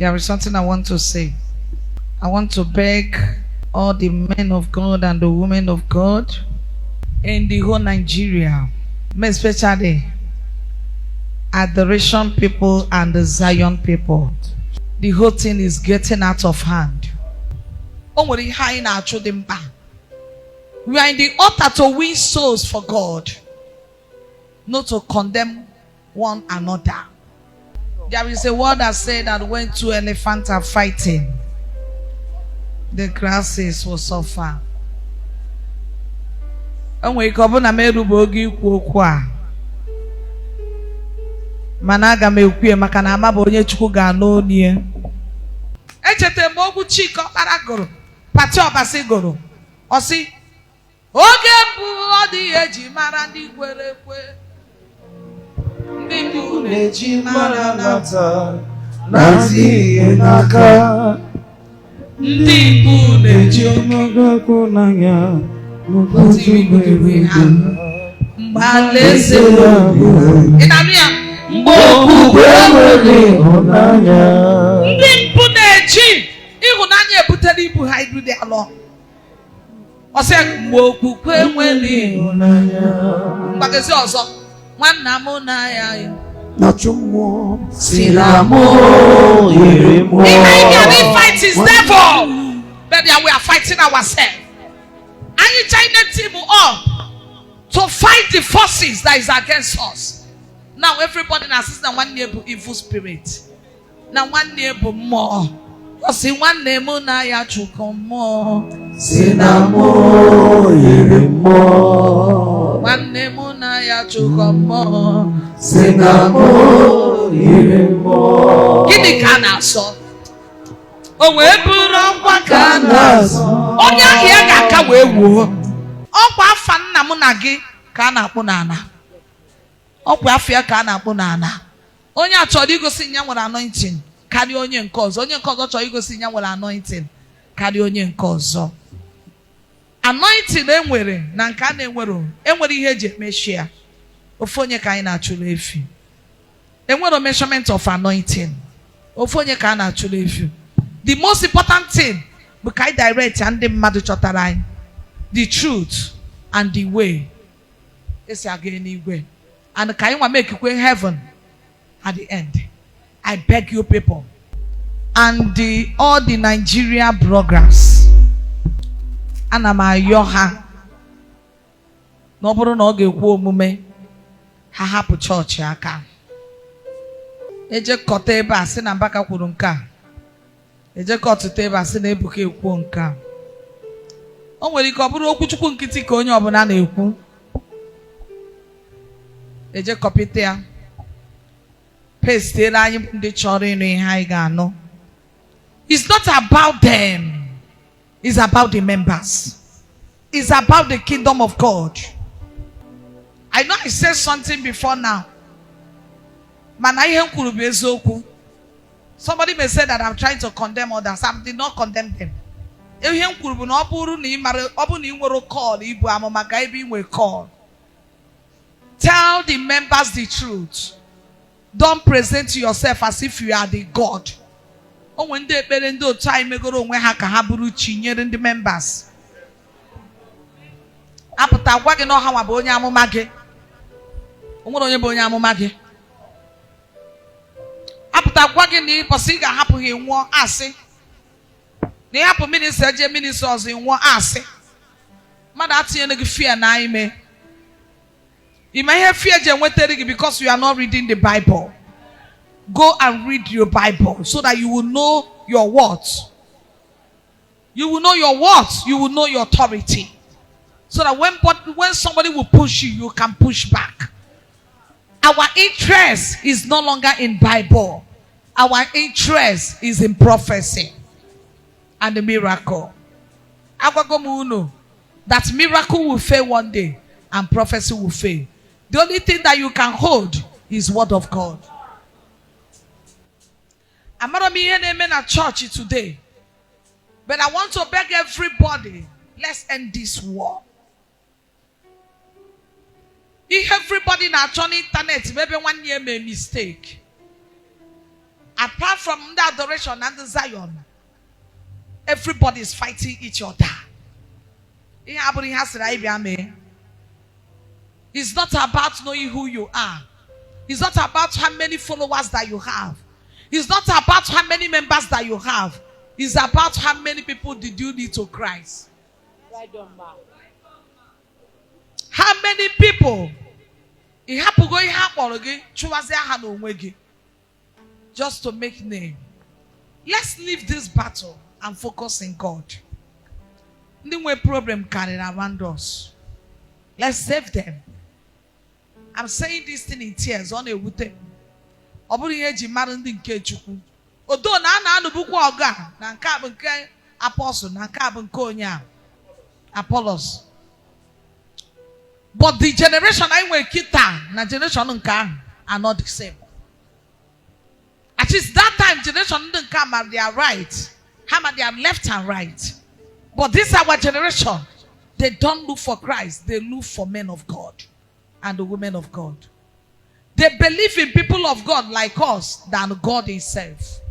There is something I want to say. I want to beg all the men of God and the women of God in the whole Nigeria, especially Adoration people and the Zion people. The whole thing is getting out of hand. We are in the altar to win souls for God, not to condemn one another. There is a word that said that when two elephants are fighting, the grasses will suffer. And we come on a merubogi kwa. Managa me ukwe makana amabonye chukwu ga no nie. Echete mogu chiko aragoro. Pati obasi goro. Osi oge bu odi eji mara ndi kwere kwe. Ndi bu neji mara nata. Nazi enaka. Ndi bu neji omaga kunanya. Mukoti wikwe Mbalese Inamia Mboku kwemwele onanya Ndi mpu neji Ihunanya ebuteli ibu haidu de alo Ose mboku kwemwele onanya Mbagezi ozo Mwana muna ya Nachumo Silamo Irimo If fight is devil But we are fighting ourselves. And you join the team up to fight the forces that is against us. Now everybody now sees that one neighbor evil spirit. Now one neighbor more. You see one neighbor now ya chuko more. Sinamo irimo. One neighbor now ya chuko more. Sinamo irimo. Kini kana so. Owe buru kwa kana so. Onya here ga ka we wo. Okwa afa nna mu na gi ka na akpu na ana. Okwa afia ka na akpu na ana. Onye achọrọ igosi nya nwere anointing karịa onye nke ọzọ. Onye nke ọzọ chọrọ igosi nya nwere anointing karịa onye nke ọzọ. Anointing enwere na nke a na-enwere enwere ihe eji emeshia. Ofu onye ka anyị na-achụrụ efi. Enwere measurement of anointing. Ofu onye ka a na-achụrụ efi. The most important thing we can direct and the mmadụ chọtara anyị. The truth and the way. Esi aga n'igwe. And can you make it heaven at the end? I beg you people. And all the Nigeria bloggers. Ana m ayọ ha. Na ọ bụrụ na ọ ga-ekwu omume ha hapụ chọọchị aka. Eje kọta ebe a sị na Mbaka kwuru nke a. Eje kọtụta ebe a sị na Ebuka ekwu nke a. O nwere ike ọ bụrụ okwu Chukwu nkịtị ka onye ọbụla na-ekwu. Eje kọpịta ya. Pestere anyị ndị chọrọ ịnụ ihe anyị ga-anụ. It's not about them. It's about the members. It's about the kingdom of God. I know I said something before now. Mana ihe m kwuru bụ eziokwu. Somebody may say that I'm trying to condemn others. I did not condemn them. Ihe m kwuru bụ na ọ bụrụ na ị mara ọ bụ na ị nwere call ibu amụma ka ebe ị nwere call. Tell the members the truth. Don't present yourself as if you are the God. Onwe ndị ekpere ndị otu anyị megoro onwe ha ka ha bụrụ chi nyere ndị members. Apụta gwa gị na ọha nwa bụ onye amụma gị. O nwere onye bụ onye amụma gị. Apụta gwa gị na ịbọsị ị ga-ahapụ gị nwụọ asị. Na ịhapụ ministry eje ministry ọzọ nwụọ asị. Mmadụ atinyere gị fear na ime. You may have fear because you are not reading the Bible. Go and read your Bible so that you will know your words. You will know your words. You will know your authority. So that when somebody will push you, you can push back. Our interest is no longer in Bible. Our interest is in prophecy and the miracle. That miracle will fail one day and prophecy will fail. The only thing that you can hold is word of God. I'm not in a church today, but I want to beg everybody, let's end this war. If everybody now on internet, maybe one year made mistake. apart from the Adoration and the Zion, everybody is fighting each other. It's not about knowing who you are. It's not about how many followers that you have. It's not about how many members that you have. It's about how many people did you lead to Christ. How many people? Just to make name. Let's leave this battle and focus in God. No problem carrying around us. Let's save them. I'm saying this thing in tears on a wute. Although na bukwa oga na nke abụ nke apostle na nke abụ nke onye Apollos. But the generation I will kita na generation nke are not the same. At least that time generation nke they are right. They are left and right. But this our generation, they don't look for Christ, they look for men of God and the women of God. They believe in people of God like us than God himself.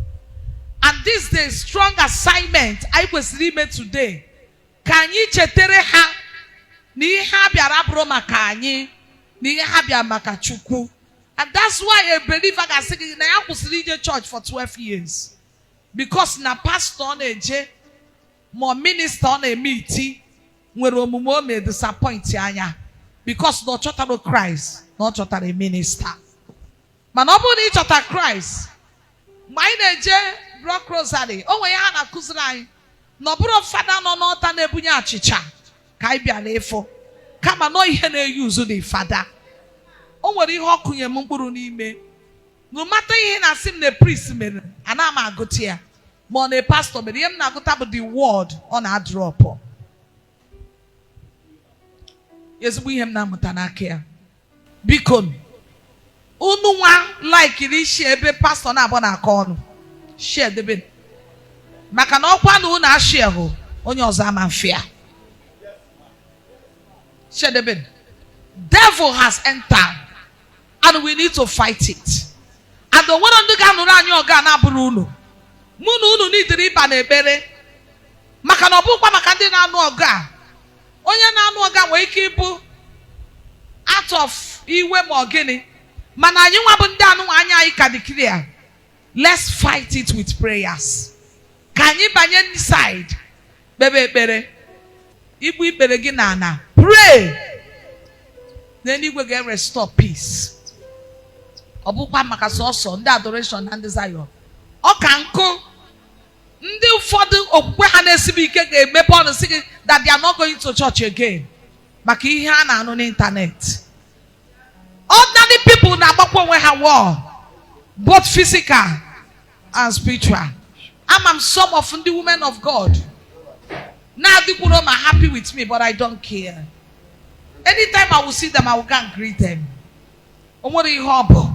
And this is the strong assignment I was reading today. Can you chetere ha? Ni ha biara bro makanyi, ni ha biara makachuku. And that's why a believer can say, na ya kusiri church for 12 years. Because na pastor on eje, more minister on a meeting, when omumo me disappoint anya. Because no chota no Christ, no chota a minister. Man nobody chota Christ. Mine eje Rock Rosary. Oh, we are na kuzrai. No bro father no nota ne bunya achicha. Kai bia lefo. Kama no ihe na use the father. O nwere ihe okunye mkpụrụ n'ime. No matter ihe na sim the priest mere, ana ma agote ya. Ma na pastor mere, yem na agota bụ the word on a drop. Yes, we hem na mutanake ya. Bikon. Unu nwa like iri share ebe pastor na abọ na aka ọnụ. Share the bin. Maka na ọkwa na unu ashare ho, onye ọzọ ama mfia. Share the bin. Devil has entered and we need to fight it. And the one on the gun anyo ga na buru unu. Munu unu need riba na ebere. Maka na ọbụkwa maka ndị na anu oga. Onye na anu oga nwee ike ibu out of iwe ma ogini. Mana anyị nwa bụ ndị anu anya anyị ka declare. Let's fight it with prayers. Ka anyị banye inside. Bebe ekpere. Igbu ikpere gị na ana. Pray. Then you will get restore peace. Obukwa maka sọsọ ndị Adoration and Zion. Ọ ka nkụ ndị ụfọdụ okwukwe ha na-esibe ike ga-emepe ọnụ sị that they are not going to church again. Maka ihe a na-anụ n'internet. Ordinary people na-agbakwa onwe ha war. Both physical and spiritual. I'm some of the women of God. Now the people are happy with me, but I don't care. Anytime I will see them, I will go and greet them. Onwere ihe ọ bụ.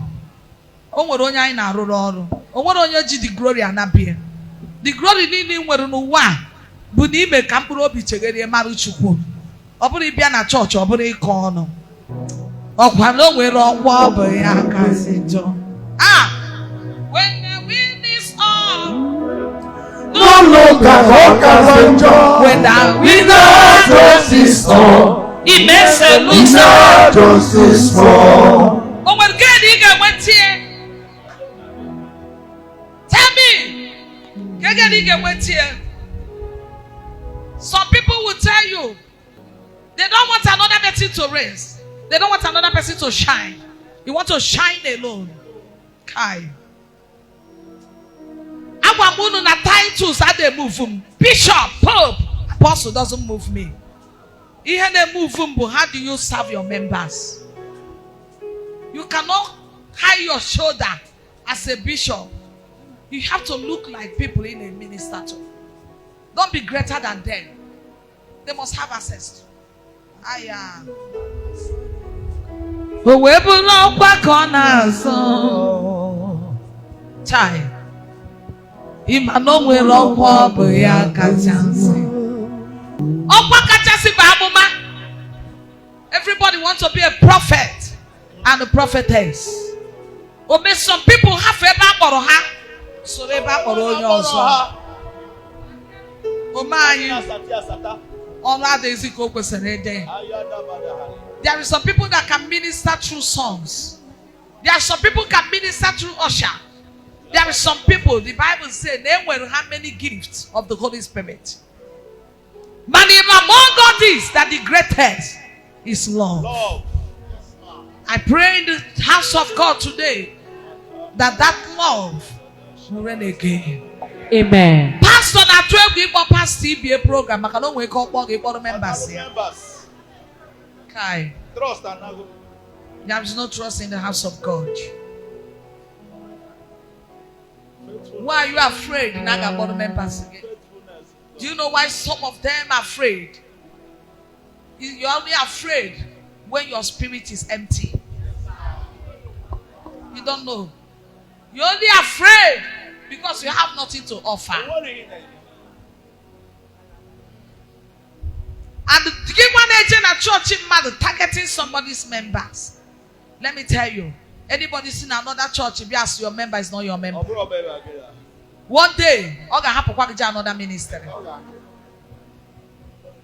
Onwere onye anyị na-arụrụ ọrụ. Onwere onye ji the glory anabie. The glory niile nwere n'ụwa bụ na ime ka mkpụrụ obi chegharịa mara Chukwu. Ọ bụrụ ịbịa na chọọchị, ọ bụrụ ịkọ ọnụ. Ọkwa na o nwere ọgwụ ọ bụ ya kasị njọ. When the wind is on, no longer kasị njọ. When the wind is on. It makes a look so just small. Oh my God, you got went here. Tell me, you got went here. Some people will tell you they don't want another person to raise. They don't want another person to shine. You want to shine alone. Kai. Agwamunu na titles that they move him. Bishop, Pope, Apostle doesn't move me. How do you serve your members? You cannot hide your shoulder as a bishop. You have to look like people in a minister too. Don't be greater than them. They must have access to. Chai. Everybody wants to be a prophet and a prophetess. Some people have soro ebe a kpọrọ onye ọzọ. Omanyi ọnụ adịghịzị ka o kwesịrị ịdị. There is some people that can minister through songs. There are some people can minister through usher. There are some people, the Bible says, they will have many gifts of the Holy Spirit. But among all these, that the greatest is love. I pray in the house of God today that love will reign again. Amen. Pastor na 12 people past TBA program. I can't wake up all members here. Kai. Trust and now. There is no trust in the house of God. Why are you afraid? Naga members again. Do you know why some of them are afraid? You're only afraid when your spirit is empty. You don't know. You're only afraid because you have nothing to offer. And give one agent at church in mother targeting somebody's members. Let me tell you, anybody seen another church, if you ask your member is not your member. One day, I'm gonna have another ministry.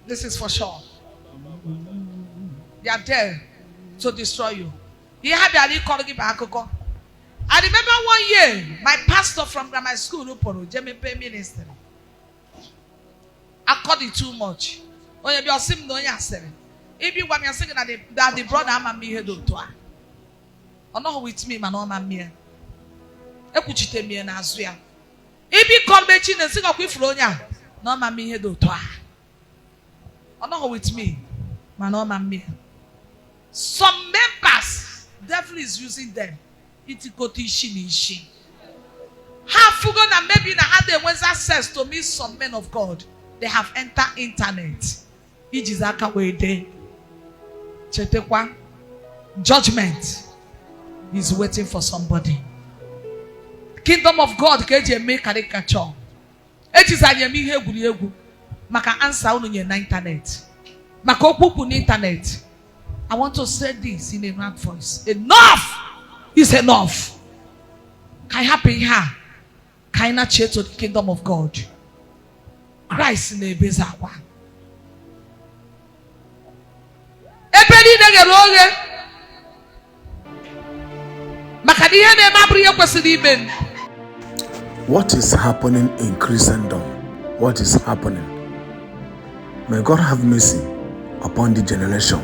This is for sure. They are there to destroy you. I remember 1 year, my pastor from grammar school, Jempe ministry. I called it too much. If you want me to say that the brother I'm here do to her. Or not with me, man, I'm here. Ekuchite me na azua. If you call me chin and sing up with Flonia, no man me here do to her. Or not with me, man, I'm here. Some members, devil is using them. It's ishi. Have forgotten that maybe in had they was access to meet some men of God. They have entered internet. Judgment is waiting for somebody. Kingdom of God make caricature. It is a yemi hegu maka answer on your internet. Maka okupu internet. I want to say this in a loud voice. Enough is enough. Can happen here. Can not change to the kingdom of God. Christ in the bezawa. What is happening in Christendom? What is happening? May God have mercy upon the generation